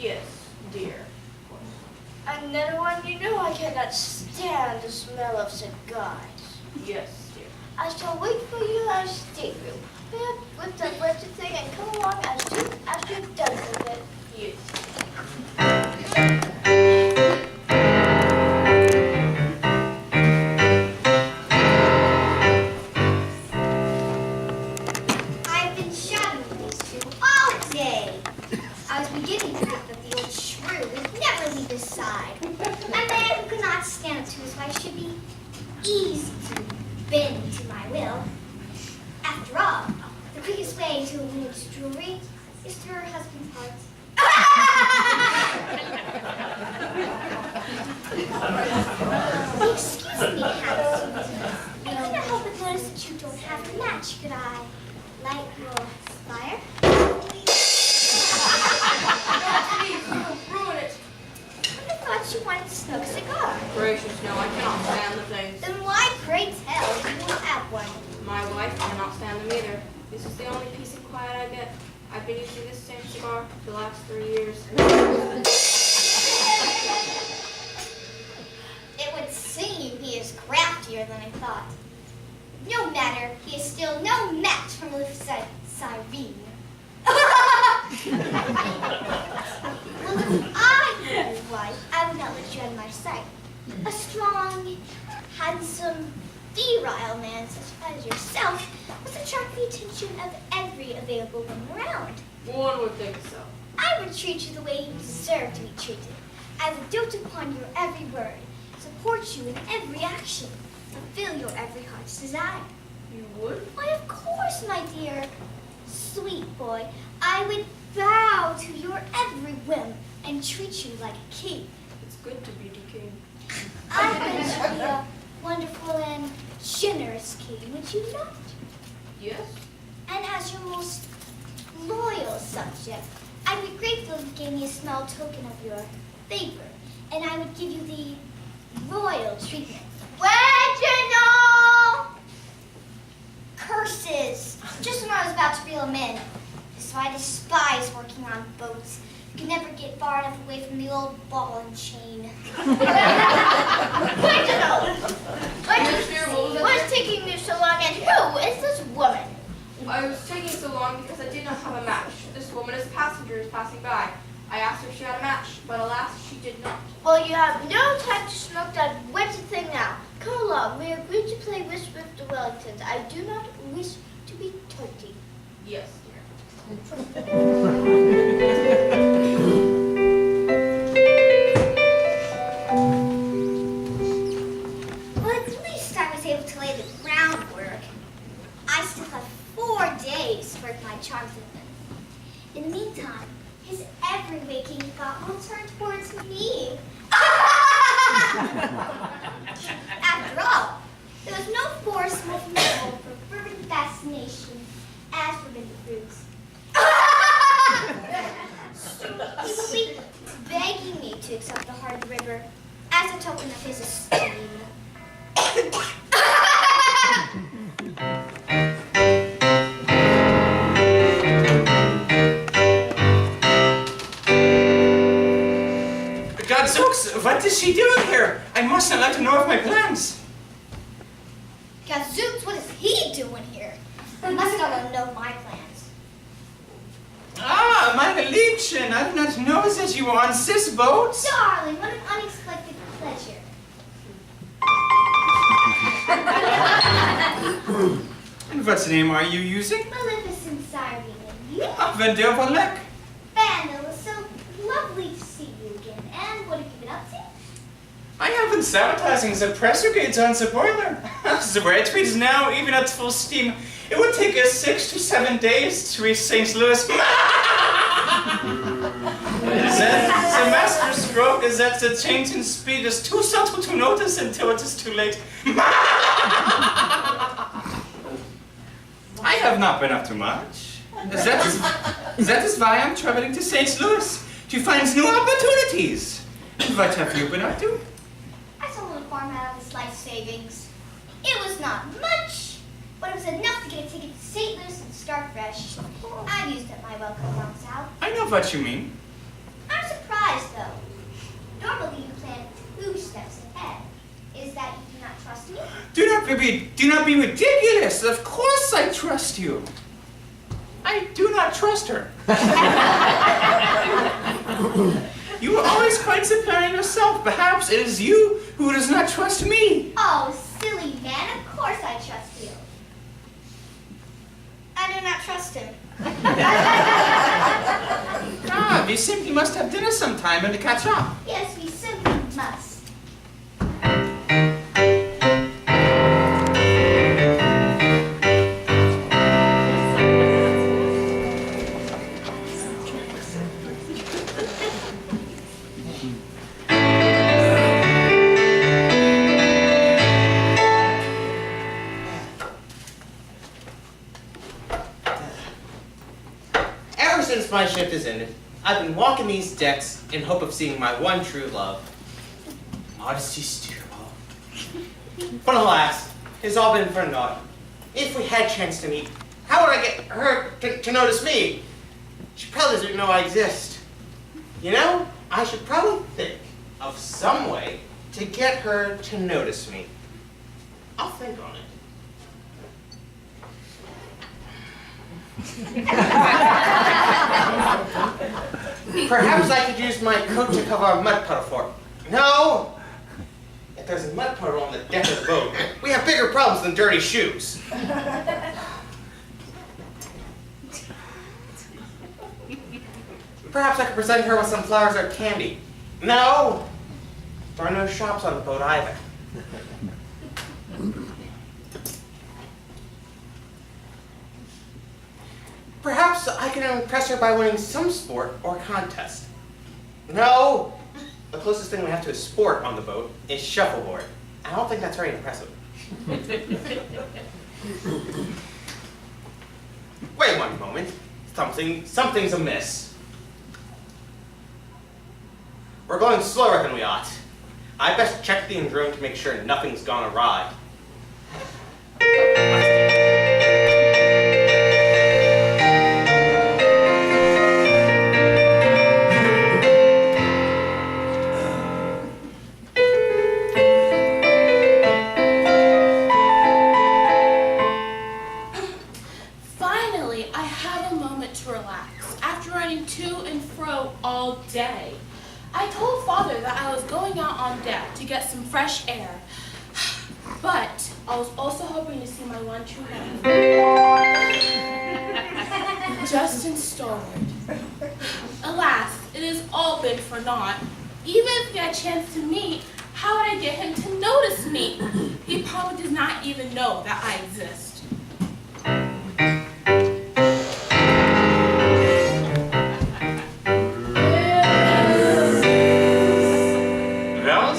Yes, dear. Another one, you know I cannot stand the smell of cigars. Yes, dear. I shall wait for you at the stateroom. With the wretched thing and come along as soon as you've done with it. Yes. I've been shouting at these two all day. I was beginning to think that the old shrew would never leave his side. A man who could not stand up to his wife should be easy to bend to my will. After all, the quickest way to a woman's jewelry is through her husband's heart. Excuse me, handsome. I cannot help but notice that you don't have a match. Could I light your fire? Please, don't ruin it. I thought you wanted to smoke a cigar. Gracious, no, I cannot stand the things. Then why, pray tell, do you not have one? My wife cannot stand them either. This is the only peace and quiet I get. I've been using this same cigar for the last 3 years. It would seem he is craftier than I thought. No matter, he is still no match for Maleficent Cyrene. Well, if I were your wife, I would not let you out of my sight. A strong, handsome, virile man such as yourself must attract the attention of every available woman around. One would think so. I would treat you the way you deserve to be treated. I would dote upon your every word, support you in every action, fulfill your every heart's desire. You would? Why, of course, my dear, sweet boy. I would bow to your every whim and treat you like a king. It's good to be the king. I bet you be a wonderful and generous king, would you not? Yes? And as your most loyal subject, I'd be grateful if you gave me a small token of your favor, and I would give you the royal treatment. Reginald! Curses! Just when I was about to reel him in. So I despise working on boats. You can never get far enough away from the old ball and chain. Reginald! Yes, dear, What is taking you so long, and who is this woman? I was taking so long because I did not have a match. This woman is a passenger is passing by. I asked her if she had a match, but alas, she did not. Well, you have no time to smoke that wretched thing now. Come along, we agreed to play whist with the Wellingtons. I do not wish to be toady. Yes, dear. Well, at least I was able to lay the groundwork. I still have 4 days to work my charms with him. In the meantime, his every waking thought will turn towards me. After all, there was no force more formidable for fervent fascination as forbidden fruits. He will be begging me to accept the heart of the river as a token of his esteem. Gadzooks, what is she doing here? I must not let her know of my plans. Gadzooks, what is he doing here? He must not know my plans. Ah, meine Liebchen, I did not know that you were on this boat. Darling, what an unexpected pleasure. And what name are you using? Maleficent Cyrene, and you? Vandervalek. Vandal, it's so lovely to see you again. And what have you been up to? I have been sabotaging the pressure gauge on the boiler. The red tree is now even at full steam. It would take us 6 to 7 days to reach St. Louis. The master stroke is that the change in speed is too subtle to notice until it is too late. I have not been up to much. That is why I'm traveling to St. Louis, to find new opportunities. And what have you been up to? I sold a farm out of his life savings. It was not much, but it was enough to get a ticket to St. Louis and start fresh. I've used up my welcome down south. I know what you mean. I'm Baby, do not be ridiculous. Of course I trust you. I do not trust her. You are always quite supplying yourself. Perhaps it is you who does not trust me. Oh, silly man, of course I trust you. I do not trust him. Ah, we simply must have dinner sometime and catch up. Yes, we simply must. Ever since my shift has ended, I've been walking these decks in hope of seeing my one true love. Modesty Steerball. But alas, it's all been for naught. If we had a chance to meet, how would I get her to notice me? She probably doesn't know I exist. You know, I should probably think of some way to get her to notice me. I'll think on it. Perhaps I could use my coat to cover a mud puddle for it. No! If there's a mud puddle on the deck of the boat, we have bigger problems than dirty shoes. Perhaps I could present her with some flowers or candy. No! There are no shops on the boat either. Perhaps I can impress her by winning some sport or contest. No! The closest thing we have to a sport on the boat is shuffleboard. I don't think that's very impressive. Wait one moment. Something's amiss. We're going slower than we ought. I best check the engine room to make sure nothing's gone awry. Finally, I have a moment to relax after running to and fro all day. I told Father that I was going out on deck to get some fresh air, but I was also hoping to see my one true love, Justin Stoward. Alas, it has all been for naught. Even if we had a chance to meet, how would I get him to notice me? He probably does not even know that I exist.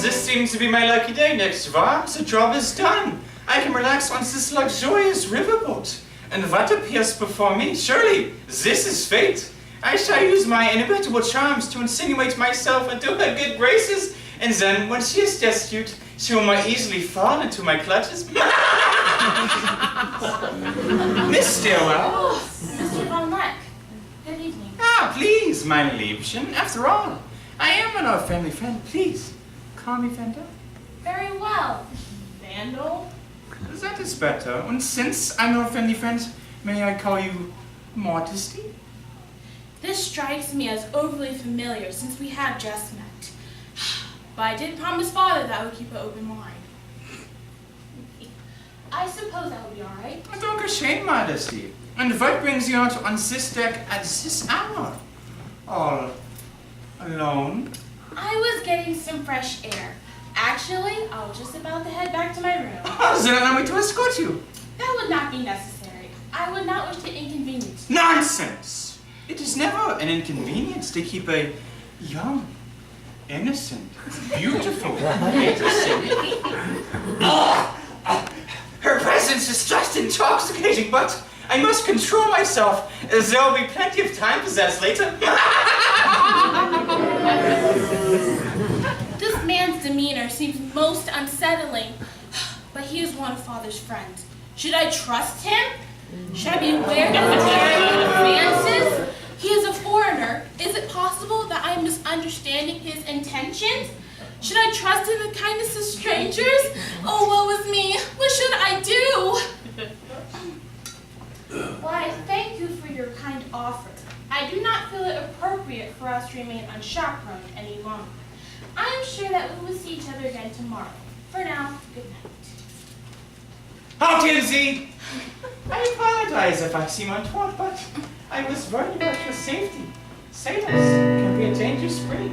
This seems to be my lucky day next war. The job is done. I can relax on this luxurious riverboat. And what appears before me? Surely, this is fate. I shall use my inimitable charms to insinuate myself into her good graces, and then, when she is destitute, she will more easily fall into my clutches. Miss Stilwell. Oh, Mr. Von Leck. Good evening. Ah, please, meine Liebchen. After all, I am an old family friend. Please, call me Fender. Very well. Vandal? That is better. And since I'm your friendly friend, may I call you Modesty? This strikes me as overly familiar since we have just met. But I did promise Father that I would keep an open mind. I suppose that would be all right. Don't shame, Modesty. And what brings you out on this deck at this hour? All alone? I was getting some fresh air. Actually, I was just about to head back to my room. Then allow me to escort you. That would not be necessary. I would not wish to inconvenience you. Nonsense! It is never an inconvenience to keep a young, innocent, beautiful, innocent. Her presence is just intoxicating, but I must control myself, as there will be plenty of time for that later. This man's demeanor seems most unsettling, but he is one of Father's friends. Should I trust him? Should I be aware of his daring advances? He is a foreigner. Is it possible that I am misunderstanding his intentions? Should I trust in the kindness of strangers? Oh, woe is me. What should I do? Why, thank you for your kind offer. I do not feel it appropriate for us to remain unchaperoned any longer. I am sure that we will see each other again tomorrow. For now, good night. How, Tinsy? I apologize if I seem untoward, but I was worried about your safety. Sailors can be a dangerous breed.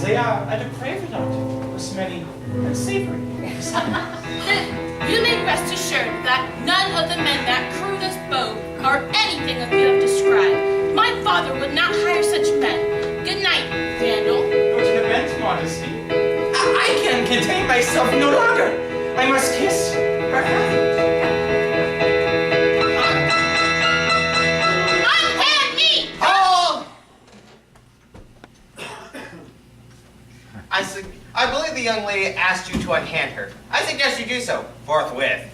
They are a depraved lot with many unsavory ways. You may rest assured that none of the men that crew this boat are anything of you have described. My father would not hire such men. Good night, Vandal. Go to the bench, Modesty. I can contain myself no longer. I must kiss her hand. Unhand me! Hold! I believe the young lady asked you to unhand her. I suggest you do so forthwith.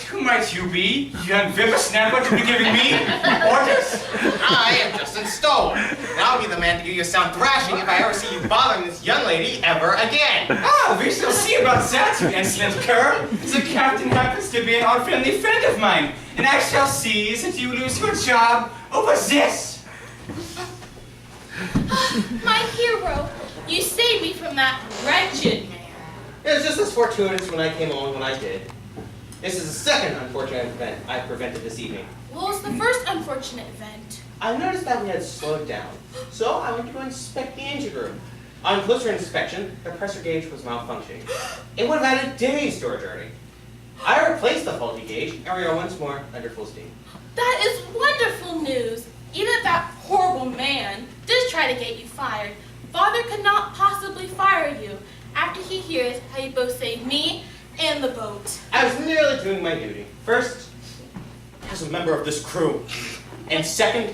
Who might you be, young whippersnapper, to be giving me orders? I am Justin Stoll, and I'll be the man to give you a sound thrashing if I ever see you bothering this young lady ever again. Ah, we shall see about that, you insolent cur. The captain happens to be an unfriendly friend of mine, and I shall see that you lose your job over this. My hero, you saved me from that wretched man. It was just as fortuitous when I came along when I did. This is the second unfortunate event I prevented this evening. What was the first unfortunate event? I noticed that we had slowed down, so I went to go inspect the engine room. On closer inspection, the pressure gauge was malfunctioning. It would have added days to our journey. I replaced the faulty gauge, and we are once more under full steam. That is wonderful news. Even if that horrible man did try to get you fired, Father could not possibly fire you after he hears how you both saved me and the boat. I was merely doing my duty. First, as a member of this crew, and second,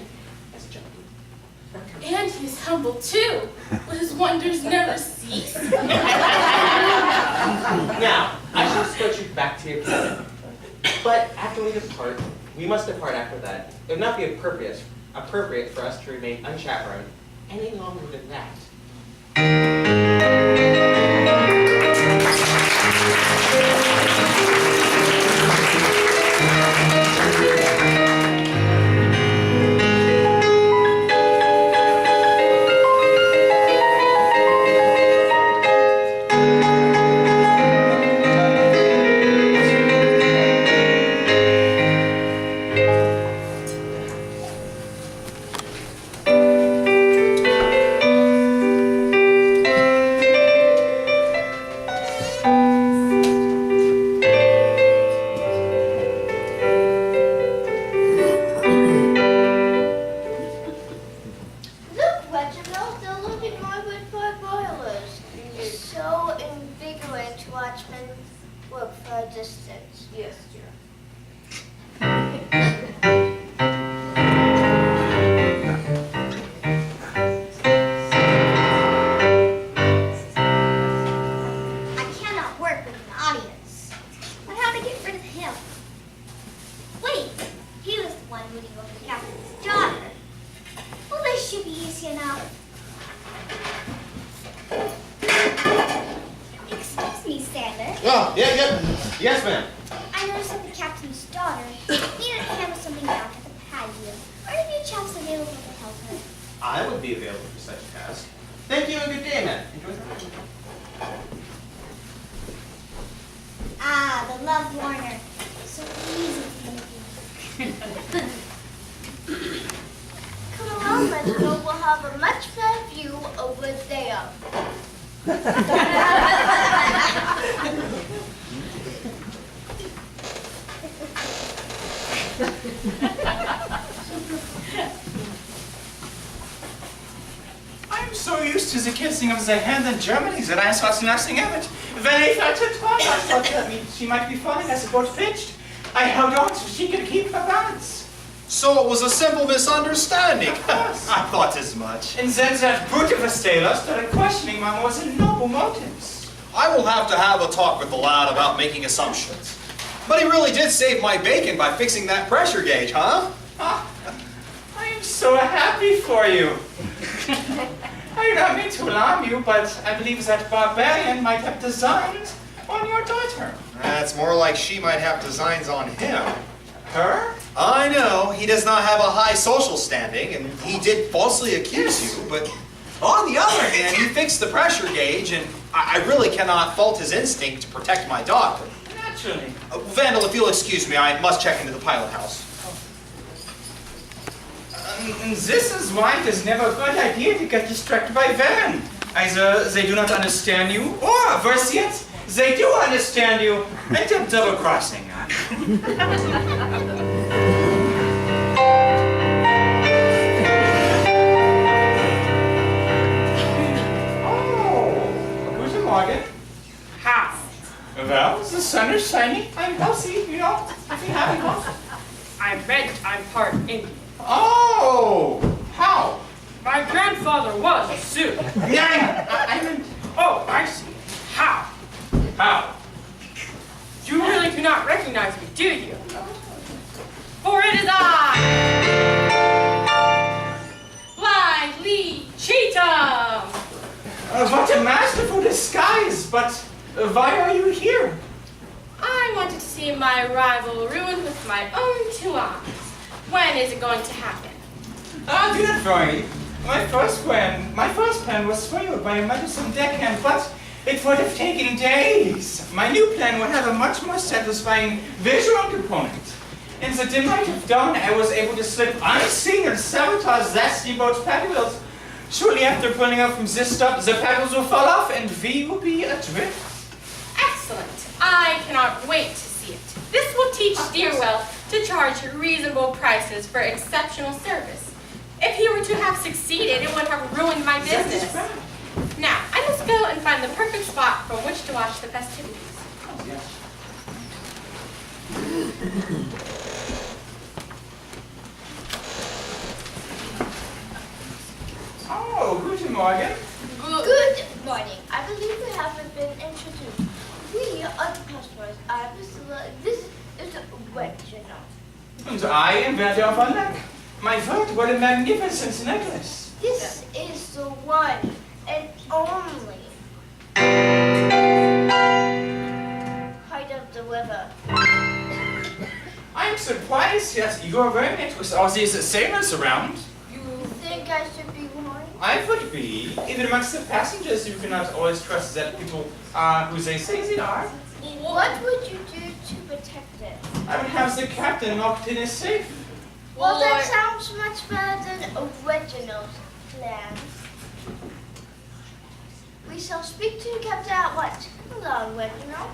as a gentleman. And he's humble too. Will his wonders never cease? Now, I shall escort you back to your cabin. But after we must depart after that. It would not be appropriate for us to remain unchaperoned any longer than that. Yes, dear. I cannot work with an audience. I have to get rid of him. Wait, he was the one rooting over the captain's daughter. Well, this should be easy enough. Excuse me, Sander. Oh, yeah. Yes, ma'am. I noticed that the captain's daughter needed to handle something out at the patio. Are any chaps available to help her? I would be available for such a task. Thank you and good day, ma'am. Enjoy the rest. Ah, the Love Warner. So easy to manipulate. Come along, Reginald. We'll have a much better view over there. I'm so used to the kissing of the hand in Germany that I thought nothing of it. When I felt her tongue, I thought that she might be falling as the boat pitched. I held on so she could keep her balance. So it was a simple misunderstanding. Of course. I thought as much. And then that brute of a sailor started questioning my more than noble motives. I will have to have a talk with the lad about making assumptions. But he really did save my bacon by fixing that pressure gauge, huh? Ah, I am so happy for you. I don't mean to alarm you, but I believe that barbarian might have designs on your daughter. That's more like she might have designs on him. Her? I know, he does not have a high social standing, and he did falsely accuse you, but on the other hand, he fixed the pressure gauge, and I really cannot fault his instinct to protect my daughter. Naturally. Vandal, if you'll excuse me, I must check into the pilot house. This is why it is never a good idea to get distracted by Van. Either they do not understand you, or worse yet, they do understand you and they're double-crossing. Oh, guten Morgen. How? Well, the sun is shining. I'm healthy, you know. I'm happy. I bet I'm part Indian. Oh, how? My grandfather was a Sioux. I meant, Oh, I see. How? how? You really do not recognize me, do you? For it is I, Blind Lee Cheatham. What a masterful disguise, but why are you here? I wanted to see my rival ruined with my own 2 eyes. When is it going to happen? Do not worry. My first plan was spoiled by a medicine deckhand, but it would have taken days. My new plan would have a much more satisfying visual component. In the dim light of dawn, I was able to slip unseen and sabotage that steamboat's paddles. Shortly after pulling up from this stop, the paddles will fall off and we will be adrift. Excellent. I cannot wait to see it. This will teach Steerwell to charge reasonable prices for exceptional service. If he were to have succeeded, it would have ruined my business. Now, I must go and find the perfect spot from which to watch the festivities. Oh, guten Morgen. Good morning. I believe we haven't been introduced. We are the customers. This is Reginald. And I am Werther von Leck. My word, what a magnificent necklace. This is the one and only height of the river. I am surprised that you are wearing it with all these sailors around. You think I should be warned? I would be. Even amongst the passengers, you cannot always trust that people are who they say they are. What would you do to protect it? I would have the captain locked in his safe. Well, that sounds much better than Reginald's plans. We shall speak to the captain at once. Hello, Reginald.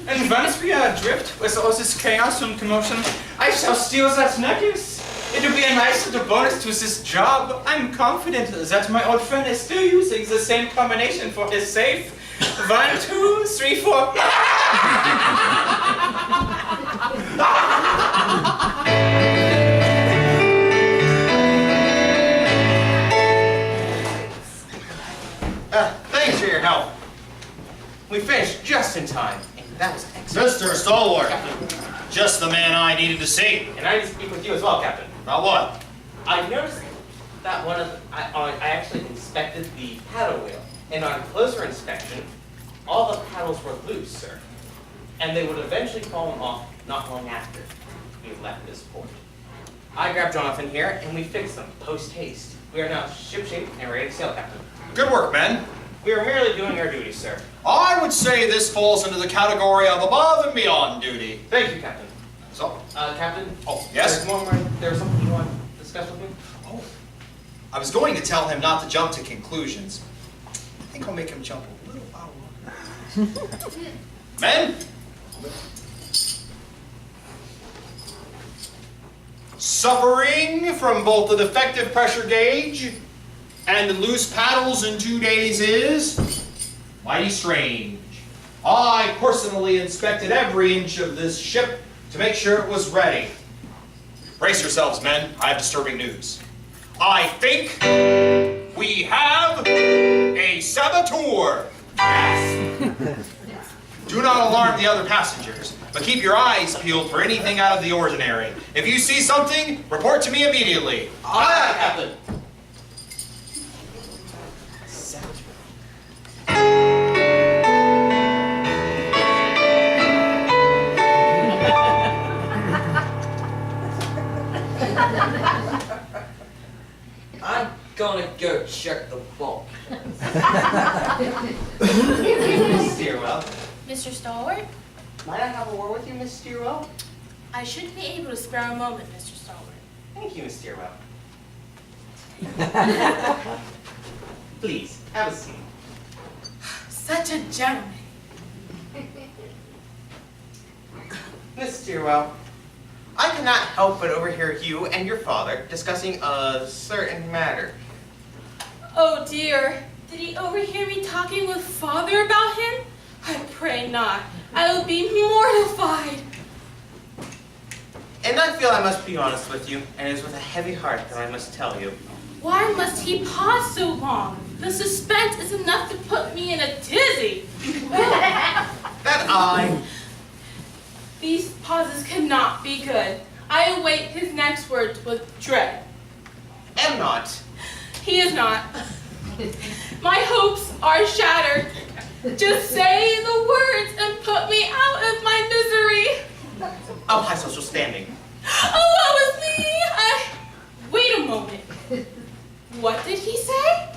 And once we are adrift with all this chaos and commotion, I shall steal that necklace. It will be a nice little bonus to this job. I'm confident that my old friend is still using the same combination for his safe. 1, 2, 3, 4. Thanks for your help. We finished just in time, and that was excellent. Mr. Stalwart, just the man I needed to see. And I need to speak with you as well, Captain. About what? I noticed that I actually inspected the paddle wheel, and on closer inspection, all the paddles were loose, sir. And they would eventually fall off not long after we left this port. I grabbed Jonathan here, and we fixed them post-haste. We are now shipshape and ready to sail, Captain. Good work, men. We are merely doing our duty, sir. I would say this falls into the category of above and beyond duty. Thank you, Captain. So, Captain? Oh, yes? There's something you want to discuss with me? oh, I was going to tell him not to jump to conclusions. I think I'll make him jump a little while longer. Men? Suffering from both the defective pressure gauge and the loose paddles in 2 days is mighty strange. I personally inspected every inch of this ship to make sure it was ready. Brace yourselves, men. I have disturbing news. I think we have a saboteur. Yes. Do not alarm the other passengers, but keep your eyes peeled for anything out of the ordinary. If you see something, report to me immediately. Aye, Captain. I'm gonna go check the bulk. Miss Steerwell. Mr. Stalwart, Might I have a word with you, Miss Steerwell? I should be able to spare a moment, Mr. Stalwart. Thank you, Miss Steerwell. Please, have a seat. Such a gentleman. Miss Steerwell, I cannot help but overhear you and your father discussing a certain matter. Oh dear, did he overhear me talking with father about him? I pray not. I will be mortified. And I feel I must be honest with you, and it is with a heavy heart that I must tell you. Why must he pause so long? The suspense is enough to put me in a tizzy. These pauses cannot be good. I await his next words with dread. Am not. He is not. My hopes are shattered. Just say the words and put me out of my misery. Of high social standing. Oh, woe is me! Wait a moment. What did he say?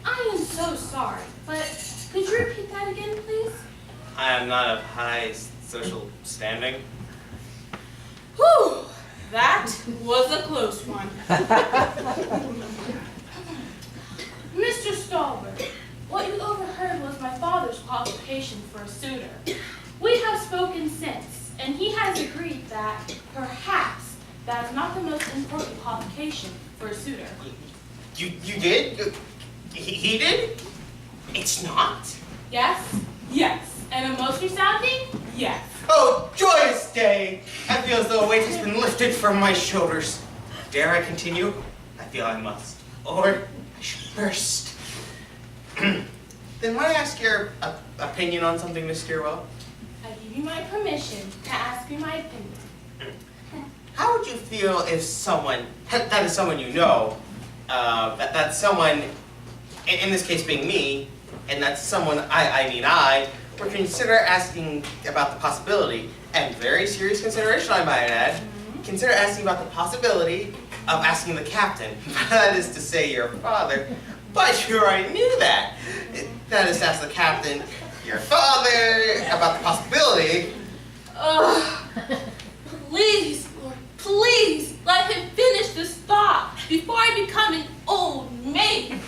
I am so sorry, but could you repeat that again, please? I am not of high social standing. Whew, that was a close one. Mr. Stalwart, what you overheard was my father's qualification for a suitor. We have spoken since, and he has agreed that perhaps that is not the most important qualification for a suitor. You did? He did? It's not. Yes, yes, and a most resounding yes. Oh, joyous day! I feel as though a weight has been lifted from my shoulders. Dare I continue? I feel I must, or I should burst. Then might I ask your opinion on something, Miss Steerwell? I give you my permission to ask you my opinion. How would you feel if someone, that is someone you know, that's someone, in this case being me, and that's someone I would consider asking about the possibility, and very serious consideration I might add, consider asking about the possibility of asking the captain, that is to say your father, but you already knew that. That is to ask the captain, your father, about the possibility. Please, Lord, please, let him finish this thought before I become an old maid.